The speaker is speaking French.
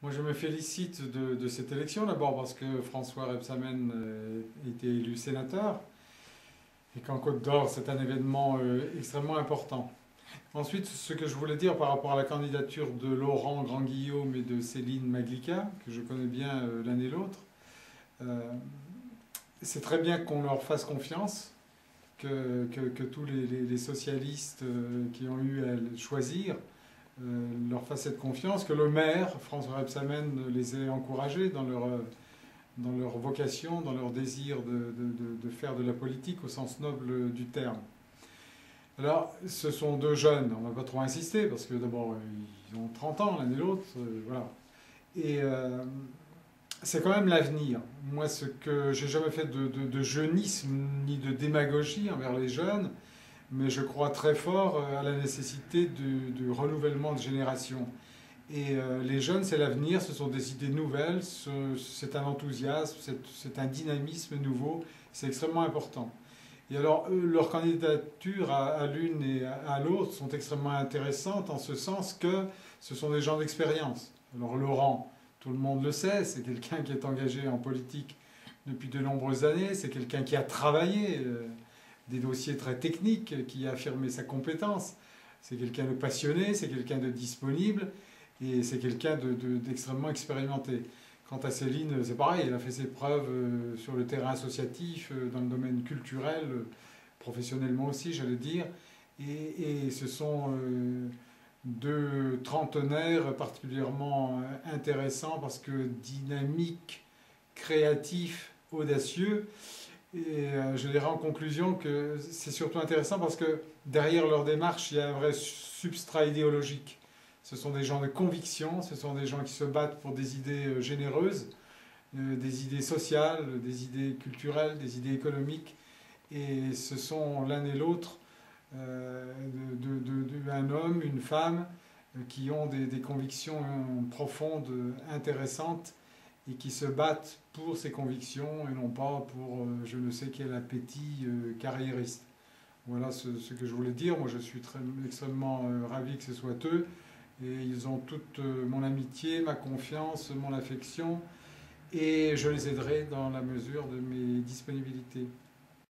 Moi, je me félicite de cette élection, d'abord parce que François Rebsamen a été élu sénateur et qu'en Côte d'Or, c'est un événement extrêmement important. Ensuite, ce que je voulais dire par rapport à la candidature de Laurent Grand-Guillaume et de Céline Maglica, que je connais bien l'un et l'autre, euh, c'est très bien qu'on leur fasse confiance, que tous les socialistes qui ont eu à le choisir leur fassent cette confiance, que le maire, François Rebsamen, les ait encouragés dans leur vocation, dans leur désir de faire de la politique au sens noble du terme. Alors, ce sont deux jeunes, on ne va pas trop insister, parce que d'abord, ils ont 30 ans l'un et l'autre, voilà. Et c'est quand même l'avenir. Moi, ce que j'ai jamais fait de jeunisme ni de démagogie envers les jeunes, mais je crois très fort à la nécessité du renouvellement de génération. Et les jeunes, c'est l'avenir, ce sont des idées nouvelles, c'est un enthousiasme, c'est un dynamisme nouveau, c'est extrêmement important. Et alors, leurs candidatures à l'une et à l'autre sont extrêmement intéressantes en ce sens que ce sont des gens d'expérience. Alors Laurent, tout le monde le sait, c'est quelqu'un qui est engagé en politique depuis de nombreuses années, c'est quelqu'un qui a travaillé des dossiers très techniques, qui a affirmé sa compétence. C'est quelqu'un de passionné, c'est quelqu'un de disponible et c'est quelqu'un d'extrêmement expérimenté. Quant à Céline, c'est pareil, elle a fait ses preuves sur le terrain associatif, dans le domaine culturel, professionnellement aussi, j'allais dire. Et ce sont deux trentenaires particulièrement intéressants parce que dynamiques, créatifs, audacieux. Et je dirais en conclusion que c'est surtout intéressant parce que derrière leur démarche, il y a un vrai substrat idéologique. Ce sont des gens de conviction, ce sont des gens qui se battent pour des idées généreuses, des idées sociales, des idées culturelles, des idées économiques. Et ce sont l'un et l'autre un homme, une femme, qui ont des convictions profondes, intéressantes, et qui se battent pour ces convictions et non pas pour je ne sais quel appétit carriériste. Voilà ce que je voulais dire. Moi, je suis extrêmement ravi que ce soit eux. Et ils ont toute mon amitié, ma confiance, mon affection. Et je les aiderai dans la mesure de mes disponibilités.